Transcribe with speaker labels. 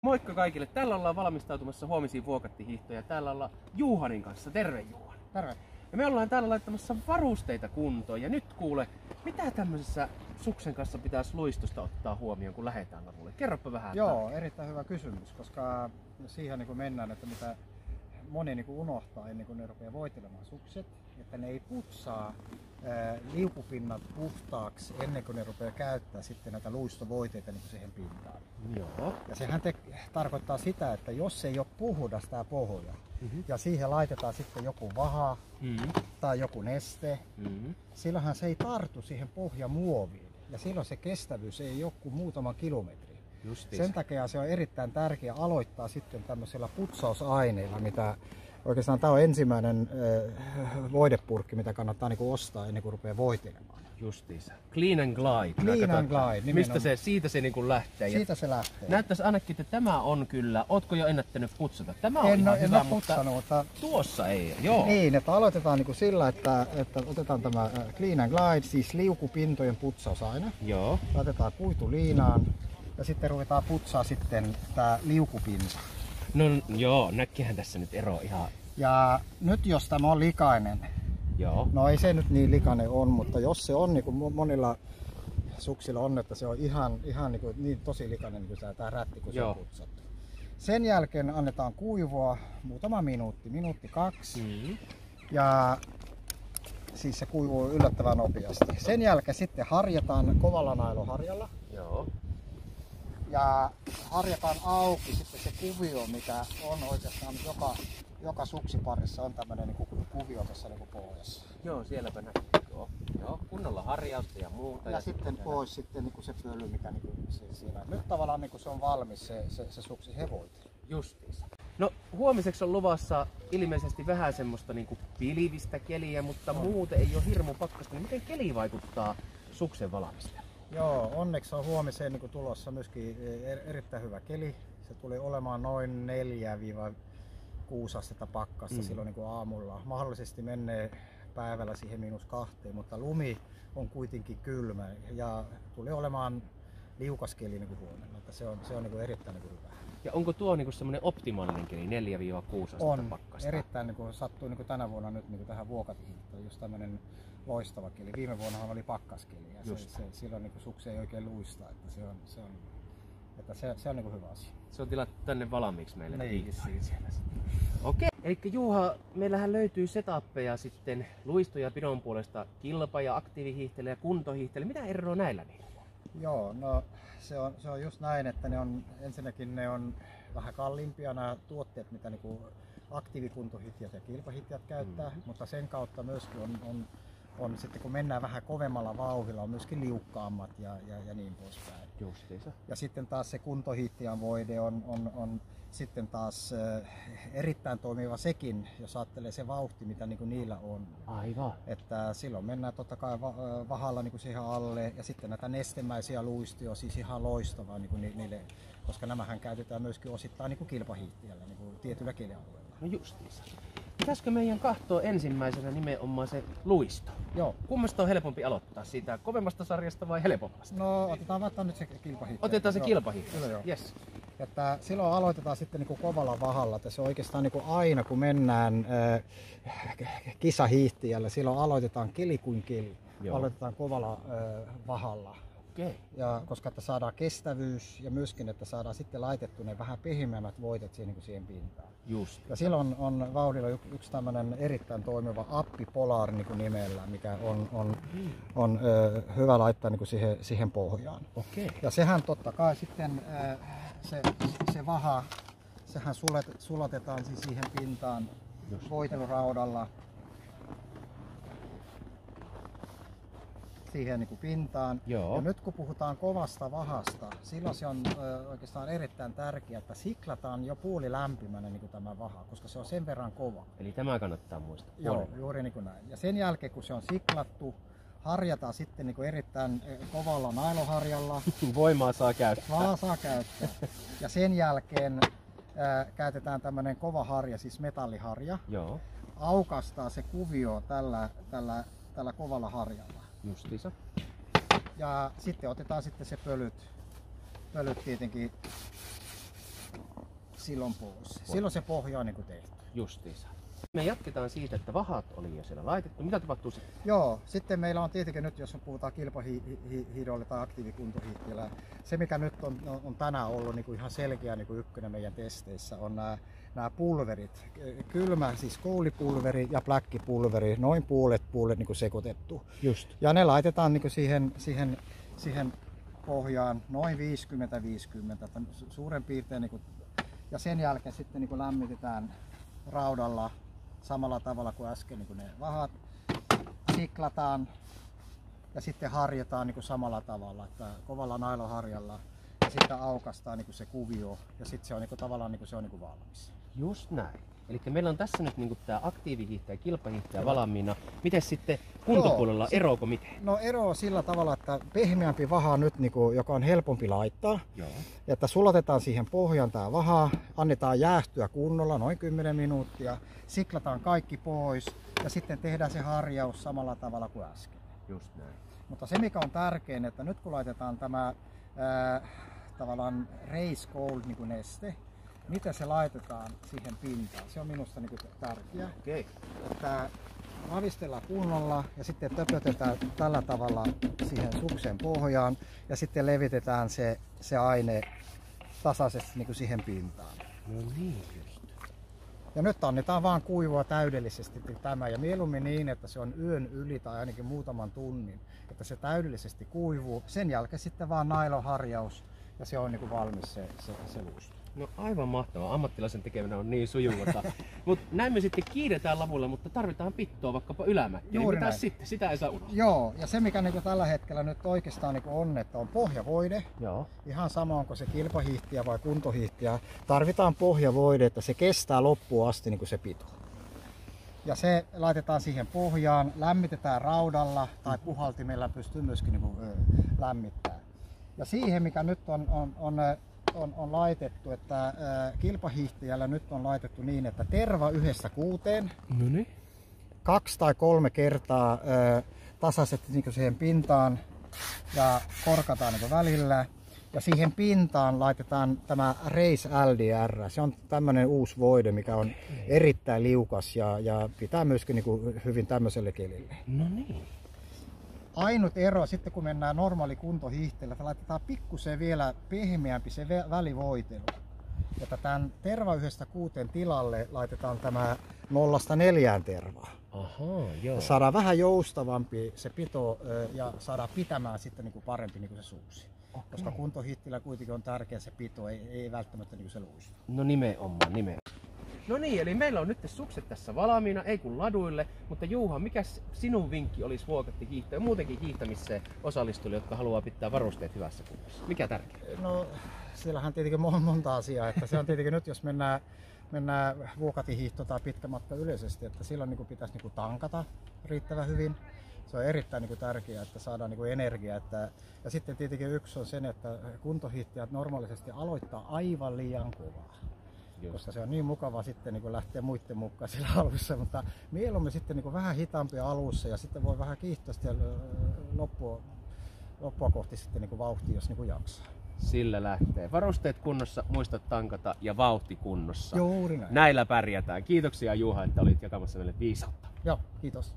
Speaker 1: Moikka kaikille! Täällä ollaan valmistautumassa huomisiin vuokattihiihtoja. Täällä ollaan Juhanin kanssa. Terve Juhan!
Speaker 2: Terve!
Speaker 1: Ja me ollaan täällä laittamassa varusteita kuntoon. Ja nyt kuule, mitä tämmöisessä suksen kanssa pitäisi luistosta ottaa huomioon, kun lähdetään lavulle? Kerropa vähän.
Speaker 2: Joo, erittäin hyvä kysymys, koska siihen niin mennään, että mitä moni niin unohtaa ennen kuin ne rupeaa voitelemaan sukset, että ne ei putsaa liukupinnat puhtaaksi ennen kuin ne rupeaa käyttää sitten näitä luistovoiteita niin siihen pintaan.
Speaker 1: Joo.
Speaker 2: Ja sehän tarkoittaa sitä, että jos ei ole puhdas tämä pohja ja siihen laitetaan sitten joku vaha tai joku neste, silloinhan se ei tartu siihen pohjamuoviin ja silloin se kestävyys ei ole kuin muutaman kilometrin. Sen takia se on erittäin tärkeää aloittaa sitten tämmöisellä putsausaineilla, mitä oikeastaan tämä on ensimmäinen voidepurkki, mitä kannattaa niinku ostaa ennen kuin rupeaa voitelemaan.
Speaker 1: Justiinsa. Clean and Glide.
Speaker 2: Clean and Glide.
Speaker 1: Mistä se, siitä se niinku lähtee.
Speaker 2: Siitä se lähtee.
Speaker 1: Näyttäisi ainakin, että tämä on kyllä. Ootko jo ennättänyt putsata? Tämä on
Speaker 2: en
Speaker 1: ihan hyvä,
Speaker 2: mutta
Speaker 1: tuossa ei. Joo.
Speaker 2: Niin, että aloitetaan niinku sillä, että otetaan tämä Clean and Glide, siis liukupintojen putsausaine.
Speaker 1: Joo.
Speaker 2: Laitetaan kuitu liinaan ja sitten ruvetaan putsaa sitten tää liukupinta.
Speaker 1: No joo, näkkihän tässä nyt ero ihan.
Speaker 2: Ja nyt jos tämä on likainen,
Speaker 1: joo.
Speaker 2: No ei se nyt niin likainen on, mutta jos se on niin kuin monilla suksilla on, että se on ihan niin tosi likainen niin kuin tämä rätti, kun se on putsattu. Sen jälkeen annetaan kuivua muutama minuutti, kaksi. Ja siis se kuivuu yllättävän nopeasti. Sen jälkeen sitten harjataan kovalla nailoharjalla.
Speaker 1: Joo.
Speaker 2: Ja harjataan auki sitten se kuvio, mikä on oikeastaan joka suksiparissa on tämmöinen niin kuvio tässä niin pohjassa.
Speaker 1: Joo, sielläpä näkyy. Joo, kunnolla harjausta ja muuta.
Speaker 2: Ja sitten pois sitten niin se pöly, mikä niin siellä. Nyt tavallaan niin se on valmis se suksi hevoite.
Speaker 1: Justiinsa. No huomiseksi on luvassa ilmeisesti vähän semmoista niin pilvistä keliä, mutta muuten ei ole hirmu pakkasta. Niin miten keli vaikuttaa suksen valmisteluun?
Speaker 2: Joo, onneksi on huomiseen niin tulossa myöskin erittäin hyvä keli. Se tulee olemaan noin 4-6 astetta pakkasta silloin niin aamulla. Mahdollisesti menee päivällä siihen -2, mutta lumi on kuitenkin kylmä ja tulee olemaan liukas keli niin huomenna. Se on niin erittäin niin hyvä.
Speaker 1: Ja onko tuo niin semmoinen optimaalinen keli, 4-6 astetta pakkasta?
Speaker 2: On, erittäin niin sattuu niin tänä vuonna nyt niin tähän vuokattihiihtoon, just tämmöinen loistava keli. Viime vuonnahan oli pakkaskeli ja silloin niin suksi ei oikein luista, että se on niin hyvä asia.
Speaker 1: Se on tilattu tänne valmiiksi meille.
Speaker 2: Niin.
Speaker 1: Okei. Eli Juha, meillähän löytyy setappeja sitten luisto- ja pidon puolesta kilpa- ja aktiivihiihtely ja kuntohiihtely. Mitä eroa näillä niillä?
Speaker 2: Joo, no se on just näin, että ensinnäkin ne on vähän kalliimpia nämä tuotteet, mitä niinku aktiivikuntohiihtijät ja kilpahiihtijät käyttää, mutta sen kautta myöskin on sitten kun mennään vähän kovemmalla vauhdilla, on myöskin liukkaammat ja niin poispäin.
Speaker 1: Justiinsa.
Speaker 2: Ja sitten taas se kuntohiihtijan voide on sitten taas erittäin toimiva sekin, jos ajattelee se vauhti, mitä niin kuin niillä on.
Speaker 1: Aivan.
Speaker 2: Että silloin mennään totta kai vahalla niin kuin siihen alle ja sitten näitä nestemäisiä luistoja on siis ihan loistavaa niin kuin niille, koska nämähän käytetään myöskin osittain niin kuin kilpahiihtijällä niin kuin tietyllä kelialueella.
Speaker 1: No justiinsa. Pitäisikö meidän katsoa ensimmäisenä nimenomaan se luisto?
Speaker 2: Joo.
Speaker 1: Kummasta on helpompi aloittaa? Siitä kovemmasta sarjasta vai helpommasta?
Speaker 2: No otetaan vaikka nyt se kilpahiihto.
Speaker 1: Otetaan se kilpahiihto.
Speaker 2: Yes. Että silloin aloitetaan sitten niin kuin kovalla vahalla. Että se on oikeastaan niin kuin aina kun mennään kisahiihtiällä, silloin aloitetaan keli kuin keli. Aloitetaan kovalla vahalla.
Speaker 1: Okay.
Speaker 2: Ja koska että saadaan kestävyys ja myöskin, että saadaan sitten laitettu ne vähän pehmeämmät voitet siihen pintaan.
Speaker 1: Just.
Speaker 2: Ja silloin on vauhdilla yksi tämmöinen erittäin toimiva appi Polar niin kuin nimellä, mikä on hyvä laittaa niin kuin siihen pohjaan.
Speaker 1: Okay.
Speaker 2: Ja sehän totta kai sitten se vaha, sehän sulatetaan siis siihen pintaan voiteluraudalla. Siihen niin kuin pintaan.
Speaker 1: Joo.
Speaker 2: Ja nyt kun puhutaan kovasta vahasta, silloin se on oikeastaan erittäin tärkeää, että siklataan jo puoli lämpimänä niin kuin tämä vaha, koska se on sen verran kova.
Speaker 1: Eli tämä kannattaa muistaa.
Speaker 2: Joo, juuri niin kuin näin. Ja sen jälkeen kun se on siklattu, harjataan sitten niin kuin erittäin kovalla nailoharjalla.
Speaker 1: Voimaa saa käyttää.
Speaker 2: Saa käyttää. Ja sen jälkeen käytetään tämmöinen kova harja, siis metalliharja.
Speaker 1: Joo.
Speaker 2: Aukastaa se kuvio tällä kovalla harjalla.
Speaker 1: Justiinsa.
Speaker 2: Ja sitten otetaan sitten se pölyt tietenkin silloin pois. Silloin se pohja on niin kuin tehty.
Speaker 1: Justiinsa. Me jatketaan siitä, että vahat oli jo siellä laitettu. Mitä tapahtuu sitten?
Speaker 2: Joo, sitten meillä on tietenkin nyt, jos puhutaan kilpahiidolle tai aktiivikuntohiihtiöllä, se mikä nyt on tänään ollut niin kuin ihan selkeä niin kuin ykkönen meidän testeissä on nämä pulverit. Kylmä, siis koulipulveri ja pläkkipulveri, noin puolet niin kuin sekoitettu.
Speaker 1: Just.
Speaker 2: Ja ne laitetaan niin kuin siihen pohjaan noin 50-50, suurin piirtein. Niin kuin, ja sen jälkeen sitten niin kuin lämmitetään raudalla samalla tavalla kuin äsken niin kuin ne vahat, siklataan ja sitten harjataan niin kuin samalla tavalla, että kovalla nailoharjalla ja sitten aukastaan niin kuin se kuvio ja sitten se on niin kuin, tavallaan niin kuin se on niin kuin valmis.
Speaker 1: Just näin. Eli meillä on tässä nyt niin tämä aktiivihiihtäjä ja kilpahiihtäjä valmiina. Miten sitten kuntopuolella, eroako miten?
Speaker 2: No ero sillä tavalla, että pehmeämpi vaha nyt, niin kuin, joka on helpompi laittaa.
Speaker 1: Joo.
Speaker 2: Että sulatetaan siihen pohjaan tämä vaha, annetaan jäähtyä kunnolla noin 10 minuuttia, siklataan kaikki pois ja sitten tehdään se harjaus samalla tavalla kuin äsken.
Speaker 1: Just näin.
Speaker 2: Mutta se mikä on tärkein, että nyt kun laitetaan tämä tavallaan race gold niin kuin neste, miten se laitetaan siihen pintaan, se on minusta niin kuin tärkeää.
Speaker 1: Okay.
Speaker 2: Että ravistellaan kunnolla ja sitten töpötetään tällä tavalla siihen suksen pohjaan ja sitten levitetään se aine tasaisesti niin kuin siihen pintaan.
Speaker 1: No niin just.
Speaker 2: Ja nyt annetaan vaan kuivua täydellisesti tämä ja mieluummin niin, että se on yön yli tai ainakin muutaman tunnin, että se täydellisesti kuivuu. Sen jälkeen sitten vaan nailoharjaus ja se on niin kuin valmis se luisto.
Speaker 1: No aivan mahtavaa. Ammattilaisen tekeminen on niin sujuvaa. Mutta näin me sitten kiiretään lavulla, mutta tarvitaan pittoa vaikkapa ylämäkeen.
Speaker 2: Juuri
Speaker 1: Mitä
Speaker 2: näin.
Speaker 1: sitten? Sitä ei saa unohtaa.
Speaker 2: Joo, ja se mikä niin tällä hetkellä nyt oikeastaan niin on, että on pohjavoide.
Speaker 1: Joo.
Speaker 2: Ihan sama onko se kilpahiihtiä vai kuntohiihtiä. Tarvitaan pohjavoide, että se kestää loppuun asti niin kuin se pito. Ja se laitetaan siihen pohjaan, lämmitetään raudalla tai puhaltimella pystyy myöskin niin kuin, lämmittämään. Ja siihen mikä nyt on laitettu, että kilpahiihtiällä nyt on laitettu niin, että terva 1-6,
Speaker 1: No niin.
Speaker 2: 2 tai 3 kertaa tasaisesti niin siihen pintaan ja korkataan niin välillä. Ja siihen pintaan laitetaan tämä Race LDR. Se on tämmöinen uusi voide, mikä on erittäin liukas ja pitää myöskin niin hyvin tämmöiselle kelille.
Speaker 1: No niin.
Speaker 2: Ainut ero sitten kun mennään normaali kuntohiihteellä, että laitetaan pikkusen vielä pehmeämpi se välivoitelu. Että tämän terva 1-6 tilalle laitetaan tämä 0-4 tervaa.
Speaker 1: Ahaa, joo.
Speaker 2: Saadaan vähän joustavampi se pito ja saadaan pitämään sitten niin kuin parempi niin kuin se suusi. Okay. Koska kuntohiihtillä kuitenkin on tärkeä se pito, ei välttämättä niin kuin se luisto.
Speaker 1: No nimenomaan. No niin, eli meillä on nyt sukset tässä valmiina, ei kun laduille, mutta Juha, mikä sinun vinkki olisi vuokatti hiihtoon ja muutenkin hiihtämiseen osallistujille, jotka haluaa pitää varusteet hyvässä kunnossa? Mikä tärkeää?
Speaker 2: No, siellähän tietenkin monta asiaa, että se on tietenkin nyt, jos mennään vuokatihiihto tai pitkä matka yleisesti, että silloin niin kuin pitäisi niin kuin tankata riittävän hyvin. Se on erittäin niin kuin tärkeää, että saadaan niin kuin energiaa. Ja sitten tietenkin yksi on sen, että kuntohiihtäjät normaalisesti aloittaa aivan liian kovaa. Koska se on niin mukava sitten niin lähteä muiden mukaan sillä alussa, mutta mieluummin sitten niin vähän hitaampia alussa ja sitten voi vähän kiihtyä loppua kohti sitten niin vauhtia, jos niin jaksaa.
Speaker 1: Sillä lähtee. Varusteet kunnossa, muista tankata ja vauhti kunnossa.
Speaker 2: Juuri näin.
Speaker 1: Näillä pärjätään. Kiitoksia Juha, että olit jakamassa meille viisautta.
Speaker 2: Joo, kiitos.